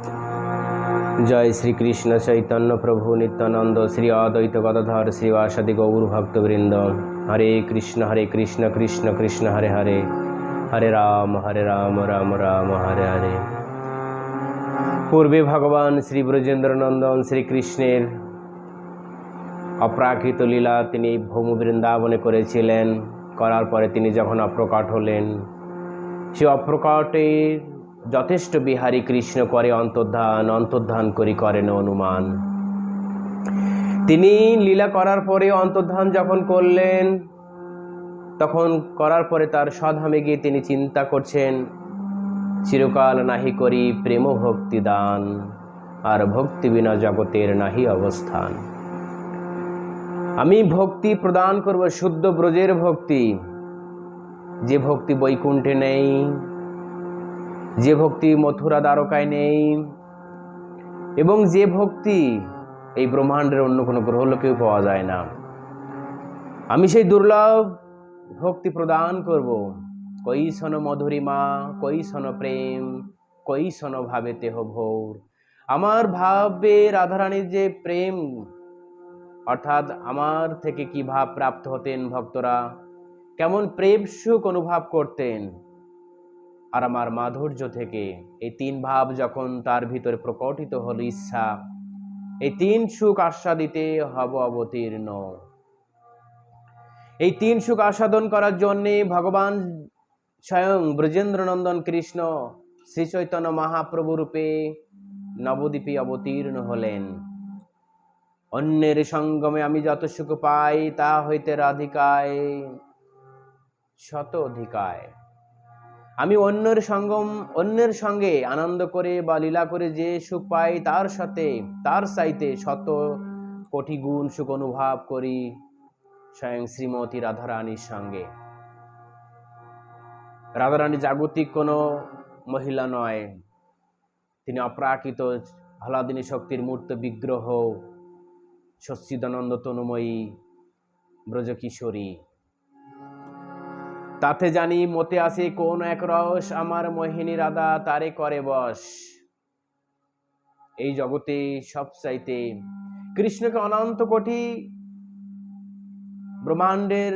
जय श्री कृष्ण चैतन्य प्रभु नित्यानंद श्री अद्वैत गदाधर श्रीवासादि गौर भक्तवृंद। हरे कृष्ण कृष्ण कृष्ण हरे हरे, हरे राम राम राम हरे हरे। पूर्वे भगवान श्री ब्रजेंद्र नंदन श्री कृष्णेर अप्राकृत लीला तिनि भौम बृंदावने करेছিলেন। करार परे तिनि जखन अप्रकट हलेन, से अप्रकटेर যথেষ্ট বিহারী কৃষ্ণ করে অন্তর্ধান করি করেন অনুমান। তিনি লীলা করার পরে অন্তর্ধান যখন করলেন, তখন করার পরে তার স্বধামে গিয়ে তিনি চিন্তা করছেন, চিরকাল নাহি করি প্রেম ভক্তি দান, আর ভক্তি বিনা জগতের নাহি অবস্থান। আমি ভক্তি প্রদান করব শুদ্ধ ব্রজের ভক্তি, যে ভক্তি বৈকুণ্ঠে নেই, যে ভক্তি মথুরা দ্বারকায় নেই, এবং যে ভক্তি এই ব্রহ্মাণ্ডের অন্য কোনো গ্রহলোকেও পাওয়া যায় না। আমি সেই দুর্লভ ভক্তি প্রদান করব। কই শোনো মধুরিমা, কই শোনো প্রেম, কই শোনো ভাবে তেহ ভোর। আমার ভাবে রাধারানীর যে প্রেম, অর্থাৎ আমার থেকে কি ভাব প্রাপ্ত হতেন ভক্তরা, কেমন প্রেম সুখ অনুভব করতেন, আর আমার মাধুর্য থেকে এই তিন ভাব যখন তার ভিতরে প্রকটিত হল ইচ্ছা, এই তিন সুখ আস্বাদিতে হব অবতীর্ণ। এই তিন সুখ আস্বাদন করার জন্য ভগবান স্বয়ং ব্রজেন্দ্র নন্দন কৃষ্ণ শ্রী চৈতন্য মহাপ্রভু রূপে নবদ্বীপে অবতীর্ণ হলেন। অন্যের সঙ্গমে আমি যত সুখ পাই, তা হইতে রাধিকায় শত অধিকায়। আমি অন্যের সঙ্গে আনন্দ করে বা লীলা করে যে সুখ পাই, তার চাইতে শত কোটি গুণ সুখ অনুভব করি স্বয়ং শ্রীমতী রাধারানীর সঙ্গে। রাধারানী জাগতিক কোনো মহিলা নয়, তিনি অপ্রাকৃত আহ্লাদিনী শক্তির মূর্ত বিগ্রহ, সচ্চিদানন্দ তনুময়ী ব্রজকিশোরী। তাতে জানি মতে আসে কোন এক রস, আমার মোহিনী রাধা তারে করে বশ। এই জগতে সবচাইতে কৃষ্ণকে অনন্ত কোটি ব্রহ্মাণ্ডের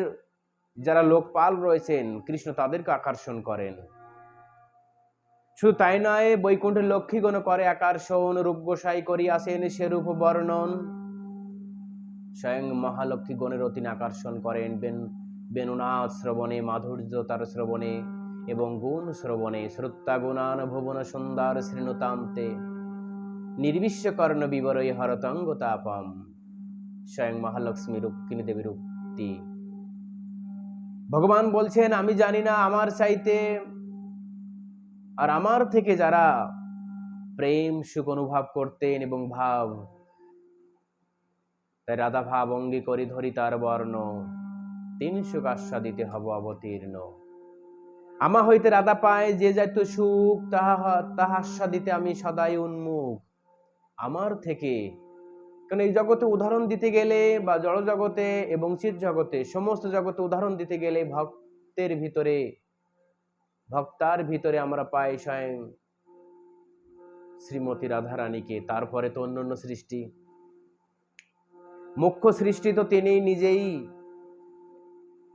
যারা লোকপাল রয়েছেন, কৃষ্ণ তাদেরকে আকর্ষণ করেন। শুধু তাই নয়, বৈকুণ্ঠের লক্ষ্মীগণ করে আকর্ষণ, রূপ গোসাই করি আসেন সে রূপ বর্ণন। স্বয়ং মহালক্ষ্মীগণেরও তিনি আকর্ষণ করেন বেণুনাথ শ্রবণে, মাধুর্য তার শ্রবণে এবং গুণ শ্রবণে। শ্রুতা গুণান ভুবন সুন্দর শ্রীনুতান্তে, নির্বিশ্বকর্ণ বিবরই হরতঙ্গ তাপম। স্বয়ং মহালক্ষ্মী রুক্মিণী দেবীর উক্তি। ভগবান বলছেন, আমি জানি না আমার চাইতে আর আমার থেকে যারা প্রেম সুখ অনুভব করতেন এবং ভাব, তাই রাধা ভাব অঙ্গী করি ধরি তার বর্ণ, তিন সুখ আস্বাদিতে হব অবতীর্ণ। আমা হইতে রাধা পায় যে যাইত সুখ, তাহা আস্বাদিতে আমি সদাই উন্মুখ। আমার থেকে, কারণ এই জগতে উদাহরণ দিতে গেলে বা জড় জগতে এবং চিৎ জগতে, সমস্ত জগতে উদাহরণ দিতে গেলে ভক্তার ভিতরে আমরা পাই স্বয়ং শ্রীমতী রাধারানীকে। তারপরে তো অন্যান্য সৃষ্টি, মুখ্য সৃষ্টি তো তিনি নিজেই,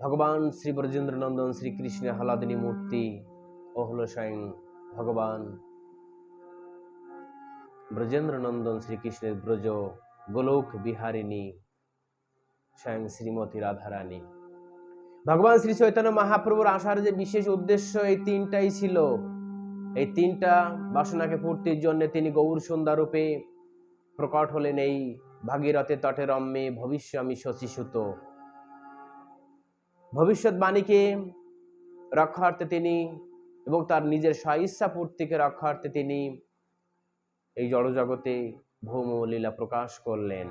ভগবান শ্রী ব্রজেন্দ্র নন্দন শ্রীকৃষ্ণের আহ্লাদিনী মূর্তি ও হল স্বয়ং ভগবান ব্রজেন্দ্র নন্দন শ্রীকৃষ্ণের ব্রজ গোলক বিহারিণী স্বয়ং শ্রীমতী রাধারানী। ভগবান শ্রী চৈতন্য মহাপ্রভুর আসার যে বিশেষ উদ্দেশ্য, এই তিনটাই ছিল। এই তিনটা বাসনাকে পূর্তির জন্য তিনি গৌর সুন্দর রূপে প্রকট হলেন এই ভাগীরথের তটে রম্যে ভবিষ্যামি শশীসুত। ভবিষ্যৎবাণীকে রক্ষার্থে তিনি এবং তার নিজের স্বইচ্ছা পূর্তিকে রক্ষার্থে তিনি এই জড়জগতে ভৌম লীলা প্রকাশ করলেন।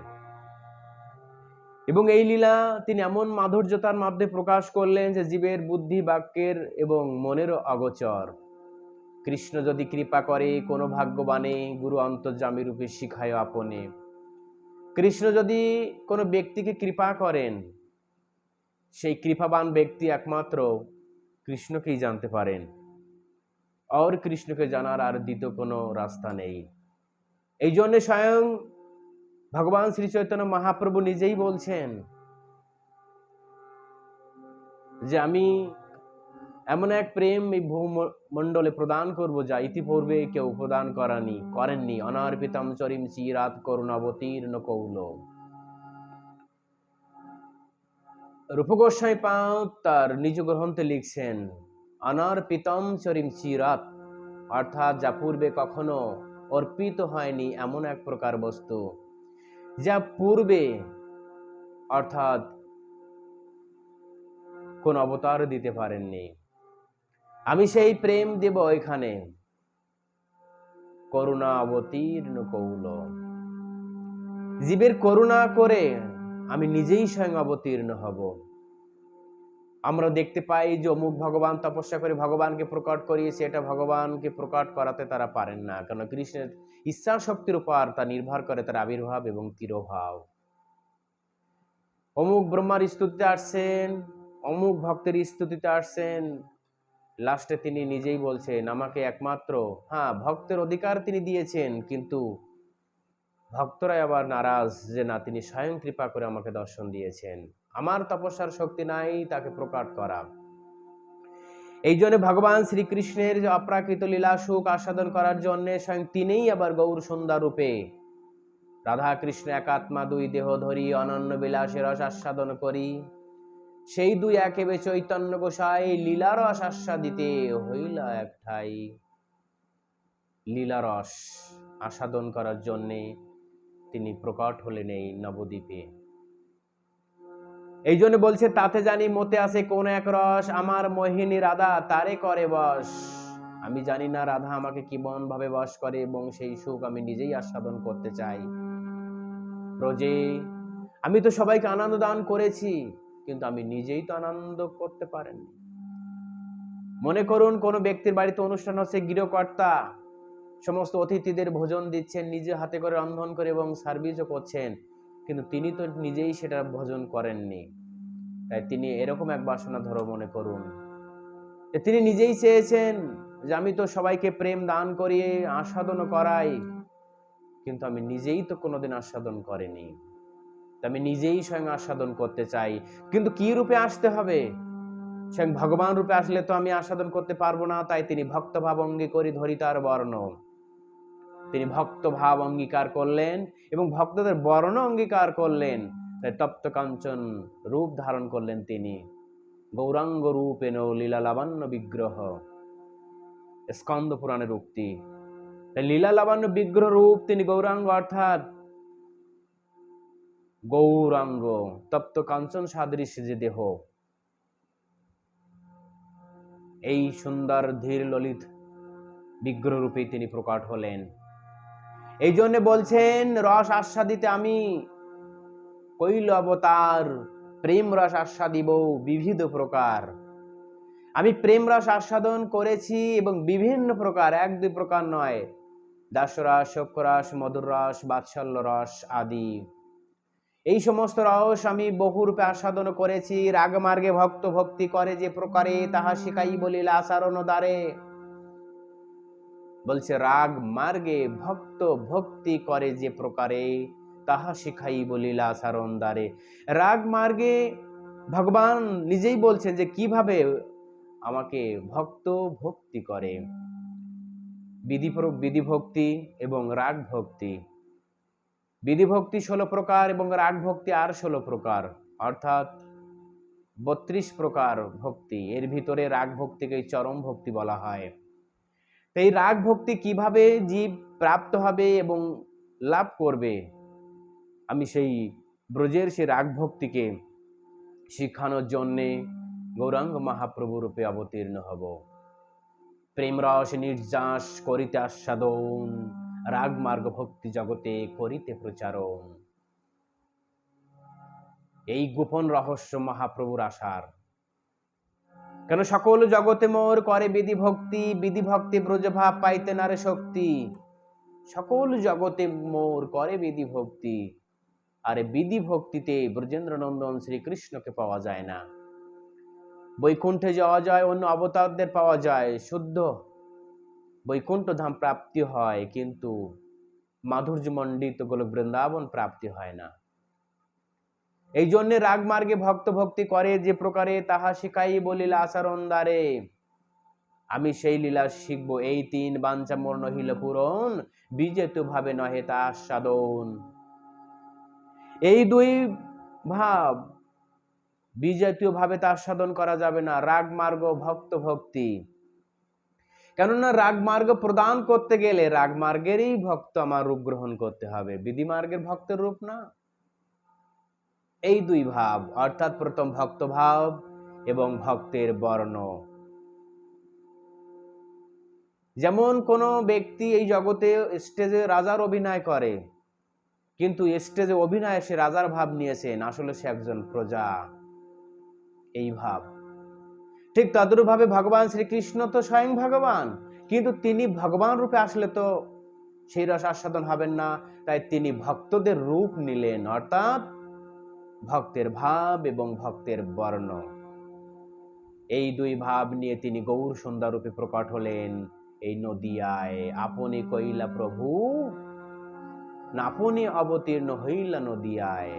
এবং এই লীলা তিনি এমন মাধুর্যতার মাধ্যমে প্রকাশ করলেন যে জীবের বুদ্ধি, বাক্যের এবং মনেরও অগোচর। কৃষ্ণ যদি কৃপা করে কোনো ভাগ্যবানে, গুরু অন্তর্যামী রূপে শিখায় আপনে। কৃষ্ণ যদি কোনো ব্যক্তিকে কৃপা করেন, সেই কৃপাবান ব্যক্তি একমাত্র কৃষ্ণকেই জানতে পারেন। और কৃষ্ণকে জানার আর দ্বিতীয় কোনো রাস্তা নেই। এই জন্য স্বয়ং ভগবান শ্রী চৈতন্য মহাপ্রভু নিজেই বলছেন যে আমি এমন এক প্রেম এই ভূমণ্ডলে প্রদান করব যা ইতিপূর্বে কেউ প্রদান করেননি। অনার্পিতম চরিম চিরাত করুণাবতীর্ণ কৌল। রূপ গোস্বামী পাদ তার নিজ গ্রন্থে লিখছেন, অনার্পিতম চরিম চিরাত, অর্থাৎ যা পূর্বে কখনো অর্পিত হয়নি এমন এক প্রকার বস্তু, যা পূর্বে অর্থাৎ কোন অবতার দিতে পারেননি, আমি সেই প্রেম দেব এখানে। করুণা অবতীর্ণ কৌল, জীবের করুণা করে আমি নিজেই স্বয়ং অবতীর্ণ হব। আমরা দেখতে পাই যে অমুক ভগবান তপস্যা করে ভগবানকে প্রকট করিয়েছে, এটা ভগবানকে প্রকট করাতে তারা পারেন না, কারণ কৃষ্ণের ইচ্ছা শক্তির উপর তা নির্ভর করে তার আবির্ভাব এবং তিরোভাব। অমুক ব্রহ্মার স্তুতিতে আসছেন, অমুক ভক্তের স্তুতিতে আসছেন, লাস্টে তিনি নিজেই বলছেন আমাকে একমাত্র, হ্যাঁ ভক্তের অধিকার তিনি দিয়েছেন, কিন্তু ভক্তরাই আবার নারাজ যে না, তিনি স্বয়ং কৃপা করে আমাকে দর্শন দিয়েছেন, আমার তপস্যার শক্তি নাই তাকে প্রকট করা। এই জন্য ভগবান শ্রীকৃষ্ণের যে অপ্রাকৃত লীলা সুখ আস্বাদন করার জন্য স্বয়ং তিনিই আবার গৌর সুন্দর রূপে রাধা কৃষ্ণ একাত্মা দুই দেহ ধরি অনন্য বিলাসের রস আস্বাদন করি, সেই দুই একেবে চৈতন্য গোসাই লীলা রস আস্বাদিতে হইল একঠাই। লীলা রস আস্বাদন করার জন্যে তিনি প্রকট হলেন এই নবদ্বীপে। এই জন্য বলছে, তাতে জানি মতে আছে কোন এক রস, আমার মোহিনী রাধা তারে করে বশ। আমি জানি না রাধা আমাকে কেমন ভাবে বশ করে, এবং সেই সুখ আমি নিজেই আস্বাদন করতে চাই। প্রজে আমি তো সবাইকে আনন্দ দান করেছি, কিন্তু আমি নিজেই তো আনন্দ করতে পারিনি। মনে করুন কোন ব্যক্তির বাড়িতে অনুষ্ঠান হচ্ছে, গৃহকর্তা সমস্ত অতিথিদের ভোজন দিচ্ছেন, নিজে হাতে করে রন্ধন করে এবং সার্ভিসও করছেন, কিন্তু তিনি তো নিজেই সেটা ভোজন করেননি। তাই তিনি এরকম এক বাসনা ধরো মনে করুন, তিনি নিজেই চেয়েছেন যে আমি তো সবাইকে প্রেম দান করিয়ে আস্বাদন করাই, কিন্তু আমি নিজেই তো কোনোদিন আস্বাদন করিনি। আমি নিজেই স্বয়ং আস্বাদন করতে চাই, কিন্তু কি রূপে আসতে হবে? স্বয়ং ভগবান রূপে আসলে তো আমি আস্বাদন করতে পারবো না। তাই তিনি ভক্ত ভাব অঙ্গীকরি ধরিতার বর্ণ, তিনি ভক্ত ভাব অঙ্গীকার করলেন এবং ভক্তদের বর্ণ অঙ্গীকার করলেন। তাই তপ্ত কাঞ্চন রূপ ধারণ করলেন তিনি, গৌরাঙ্গ রূপেণ লীলা লাবণ্য বিগ্রহ, স্কন্দ পুরাণের উক্তি। তাই লীলা লাবণ্য বিগ্রহ রূপ তিনি গৌরাঙ্গ, অর্থাৎ গৌরাঙ্গ তপ্ত কাঞ্চন সাদৃশ্য যে দেহ, এই সুন্দর ধীর ললিত বিগ্রহ রূপে তিনি প্রকট হলেন। এই জন্য বলছেন, রস আস্বাদিতে আমি কৈল অবতার, প্রেম রস আস্বাদিব বিবিধ প্রকার। আমি প্রেম রস আস্বাদন করেছি এবং বিভিন্ন প্রকার, এক দুই প্রকার নয়, দাসরস, শোকরস, মধুর রস, বাৎসল্য রস আদি এই সমস্ত রস আমি বহুরূপে আস্বাদন করেছি। রাগ মার্গে ভক্ত ভক্তি করে যে প্রকারে, তাহা শিখাই বলিল আচরণ দ্বারে। বলছে রাগ মার্গে ভক্ত ভক্তি করে যে প্রকারে, তাহা শিখাই বলিল আচরণ দ্বারে। রাগ মার্গে ভগবান নিজেই বলছেন যে কিভাবে আমাকে ভক্ত ভক্তি করে। বিধি ভক্তি এবং রাগ ভক্তি। বিধি ভক্তি 16 প্রকার এবং রাগ ভক্তি আর 16 প্রকার, অর্থাৎ 32 প্রকার ভক্তি। এর ভিতরে রাগ ভক্তিকে চরম ভক্তি বলা হয়। এই রাগ ভক্তি কিভাবে জীব প্রাপ্ত হবে এবং লাভ করবে, আমি সেই ব্রজের সেই রাগ ভক্তিকে শিখানোর জন্যে গৌরাঙ্গ মহাপ্রভু রূপে অবতীর্ণ হব। প্রেম রস নির্যাস করিতে আস্বাদন, রাগ মার্গ ভক্তি জগতে করিতে প্রচারণ। এই গোপন রহস্য মহাপ্রভুর আসার। কেন সকল জগতে মোর করে বিধি ভক্তি, বিধি ভক্তি ব্রজভাব পাইতে নারে শক্তি। সকল জগতে মোর করে বিধি ভক্তি, আরে বিধি ভক্তিতে ব্রজেন্দ্র নন্দন শ্রীকৃষ্ণকে পাওয়া যায় না। বৈকুণ্ঠে যাওয়া যায়, অন্য অবতারদের পাওয়া যায়, শুদ্ধ বৈকুণ্ঠ ধাম প্রাপ্তি হয়, কিন্তু মাধুর্যমণ্ডিত গোলক বৃন্দাবন প্রাপ্তি হয় না। এই জন্য রাগ মার্গে ভক্ত ভক্তি করে যে প্রকারে, তাহা শিখাই বলিলা আচরণ দ্বারে। আমি সেই লীলা শিখবো, এই তিন বাঞ্ছা মোর নহিল পূরণ, বিজেতু ভাবে নহে তা আস্বাদন। এই দুই ভাব বিজাতীয় ভাবে তা আস্বাদন করা যাবে না, রাগ মার্গ ভক্ত ভক্তি। কেননা রাগ মার্গ প্রদান করতে গেলে রাগ মার্গেরই ভক্ত আমার রূপ গ্রহণ করতে হবে, বিধি মার্গের ভক্তের রূপ না। এই দুই ভাব অর্থাৎ প্রথম ভক্ত ভাব এবং ভক্তের বর্ণ। যেমন কোন ব্যক্তি এই জগতে স্টেজে রাজার অভিনয় করে, কিন্তু স্টেজে অভিনয়ে সে রাজার ভাব নিয়েছেন, আসলে সে একজন প্রজা, এই ভাব। ঠিক তদ্রূপভাবে ভগবান শ্রীকৃষ্ণ তো স্বয়ং ভগবান, কিন্তু তিনি ভগবান রূপে আসলে তো সেই রস আস্বাদন হবেন না, তাই তিনি ভক্তদের রূপ নিলেন, অর্থাৎ ভক্তের ভাব এবং ভক্তের বর্ণ। এই দুই ভাব নিয়ে তিনি গৌর সুন্দর রূপে প্রকট হলেন এই নদিয়ায়। আপনি কইলা প্রভু, না আপনি অবতীর্ণ হইলা নদিয়ায়।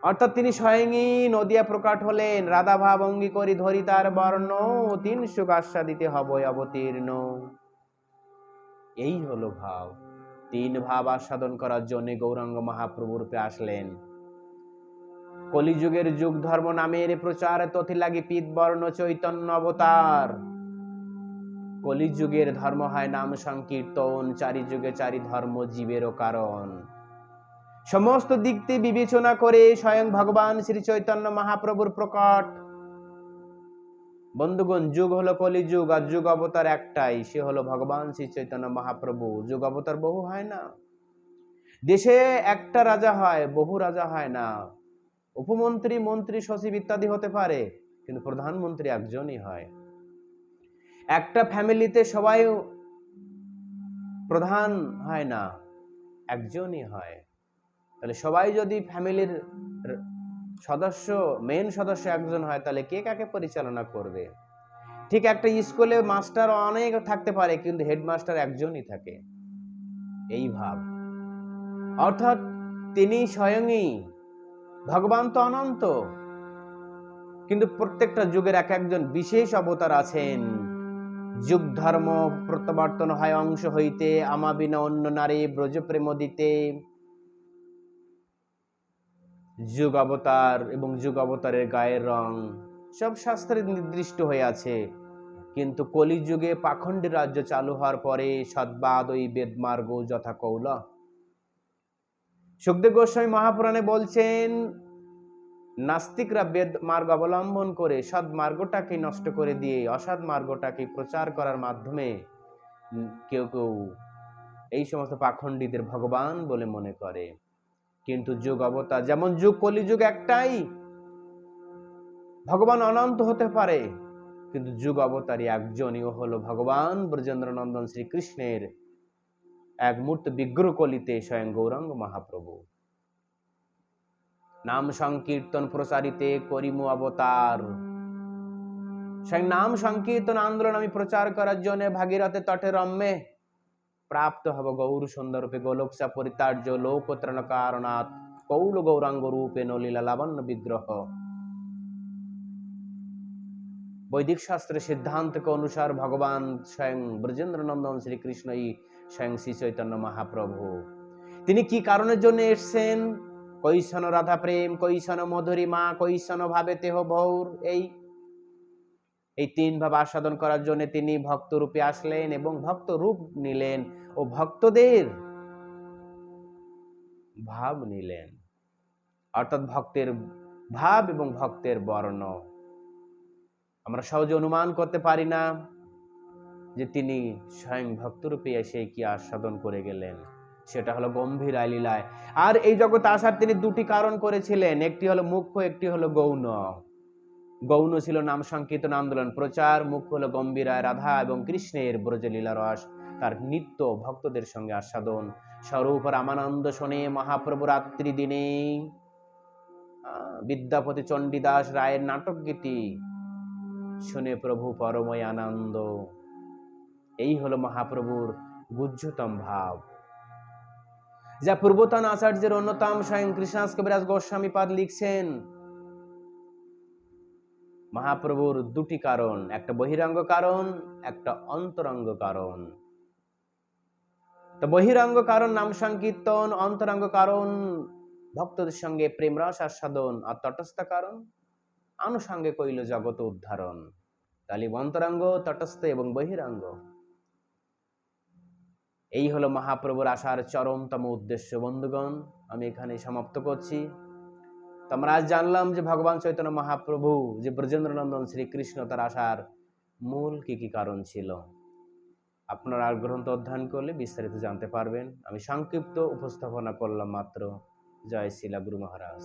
অর্থাৎ তিনি স্বয়ংই নদিয়া প্রকট হলেন। রাধা ভাব অঙ্গী করি ধরি তার বর্ণ, তিন সুখ আস্বাদিতে হবই অবতীর্ণ। এই হলো ভাব। তিন ভাব আস্বাদন করার জন্য গৌরাঙ্গ মহাপ্রভু রূপে আসলেন। কলিযুগের যুগ ধর্ম নামের প্রচার তথি লাগি পিত বর্ণ চৈতন্য অবতার। কলিযুগের ধর্ম হয় নাম সংকীর্তন, চারি যুগে চারি ধর্ম জীবেরও কারণ। সমস্ত দিক থেকে বিবেচনা করে স্বয়ং ভগবান শ্রী চৈতন্য মহাপ্রভুর প্রকট। বন্ধুগণ, যুগ হলো কলিযুগ, আর যুগ অবতার একটাই, সে হলো ভগবান শ্রী চৈতন্য মহাপ্রভু। যুগ অবতার বহু হয় না। দেশে একটা রাজা হয়, বহু রাজা হয় না। উপমন্ত্রী, মন্ত্রী, সচিব ইত্যাদি হতে পারে, কিন্তু প্রধানমন্ত্রী একজনই হয়। একটা ফ্যামিলিতে সবাই প্রধান হয় না, একজনই হয়। তাহলে সবাই যদি ফ্যামিলির সদস্য, মেন সদস্য একজন হয়, তাহলে কে কাকে পরিচালনা করবে? ঠিক একটা স্কুলে মাস্টার অনেক থাকতে পারে, কিন্তু হেডমাস্টার একজনই থাকে। এই ভাব অর্থাৎ তিনি স্বয়ংই ভগবান, তো অনন্ত, কিন্তু প্রত্যেকটা যুগের এক একজন বিশেষ অবতার আছেন। যুগ ধর্ম প্রত্যাবর্তন হয় অংশ হইতে, আমা বিনা অন্য নারী ব্রজ প্রেম দিতে। যুগ অবতার এবং যুগ অবতারের গায়ের রং সব শাস্ত্রে নির্দিষ্ট হয়ে আছে, কিন্তু কলিযুগে পাখণ্ডী রাজ্য চালু হওয়ার পরে সদ্বাদ ওই বেদমার্গ যথা কৌল। সুখদেব গোস্বামী মহাপুরাণে বলছেন, নাস্তিকরা বেদ মার্গ অবলম্বন করে সৎ মার্গটাকে নষ্ট করে দিয়ে অসৎ মার্গটাকে প্রচার করার মাধ্যমে কেউ কেউ এই সমস্ত পাখণ্ডীদের ভগবান বলে মনে করে। কিন্তু যুগ অবতার, যেমন যুগ কলিযুগ একটাই, ভগবান অনন্ত হতে পারে, কিন্তু যুগ অবতারী একজনই, ও হলো ভগবান ব্রজেন্দ্র নন্দন শ্রীকৃষ্ণের এক মূর্ত বিগ্রহ কলিতে স্বয়ং গৌরাঙ্গ মহাপ্রভু। নাম সংকীর্তন প্রচারিতে করিমু অবতার। স্বয়ং নাম সংকীর্তন আন্দোলন আমি প্রচার করার জন্য ভাগীরথের তটে রম্যে প্রাপ্ত হব গৌর সুন্দর রূপে, গোলকসা পরিতার্য লোকত্রাণ কারণাৎ কৌল গৌরাঙ্গ রূপে নলীলা লাবণ্য বিগ্রহ। বৈদিক শাস্ত্রের সিদ্ধান্তকে অনুসার ভগবান স্বয়ং ব্রজেন্দ্র নন্দন শ্রীকৃষ্ণই স্বয়ং শ্রী চৈতন্য মহাপ্রভু। তিনি কি কারণের জন্য এসছেন? কৈশন রাধা প্রেম, কৈশন মধুরিমা, কৈশন ভাবে তেহ ভৌর। এই তিন ভাব আস্বাদন করার জন্য তিনি ভক্ত রূপে আসলেন এবং ভক্ত রূপ নিলেন ও ভক্তদের ভাব নিলেন, অর্থাৎ ভক্তের ভাব এবং ভক্তের বর্ণ। আমরা সহজে অনুমান করতে পারি না যে তিনি স্বয়ং ভক্তরূপে এসে কি আস্বাদন করে গেলেন। সেটা হলো গম্ভীর লীলায়। আর এই জগতে আসার তিনি দুটি কারণ করেছিলেন, একটি হলো মুখ্য, একটি হলো গৌণ। গৌণ ছিল নাম সংকীর্তন আন্দোলন প্রচার, মুখ্য হলো গম্ভীরায় রাধা এবং কৃষ্ণের ব্রজলীলা রস, তার নিত্য ভক্তদের সঙ্গে আস্বাদন। স্বরূপ রামানন্দ শোনে মহাপ্রভু রাত্রি দিনে, বিদ্যাপতি চণ্ডীদাস রায়ের নাটক গীতি শুনে প্রভু পরময় আনন্দ। এই হলো মহাপ্রভুর গুহ্যতম ভাব। যা পূর্বতন আচার্যের অন্যতম স্বয়ং কৃষ্ণদাস কবিরাজ গোস্বামী পাদ লিখছেন, মহাপ্রভুর দুটি কারণ, একটা বহিরাঙ্গ কারণ, একটা অন্তরঙ্গ কারণ। তো বহিরাঙ্গ কারণ নাম সংকীর্তন, অন্তরঙ্গ কারণ ভক্তদের সঙ্গে প্রেম রস আস্বাদন, আর তটস্থ কারণ আনুষঙ্গে কইল জগত উদ্ধারণ। তাহলে অন্তরঙ্গ, তটস্থ এবং বহিরাঙ্গ, এই হলো মহাপ্রভুর আসার চরমতম উদ্দেশ্য। বন্ধুগণ, আমি এখানে সমাপ্ত করছি। তো আমরা আজ জানলাম যে ভগবান চৈতন্য মহাপ্রভু, যে ব্রজেন্দ্রনন্দন শ্রীকৃষ্ণ, তার আসার মূল কি কি কারণ ছিল। আপনারা আর গ্রন্থ অধ্যয়ন করলে বিস্তারিত জানতে পারবেন। আমি সংক্ষিপ্ত উপস্থাপনা করলাম মাত্র। জয় শ্রীলা গুরু মহারাজ।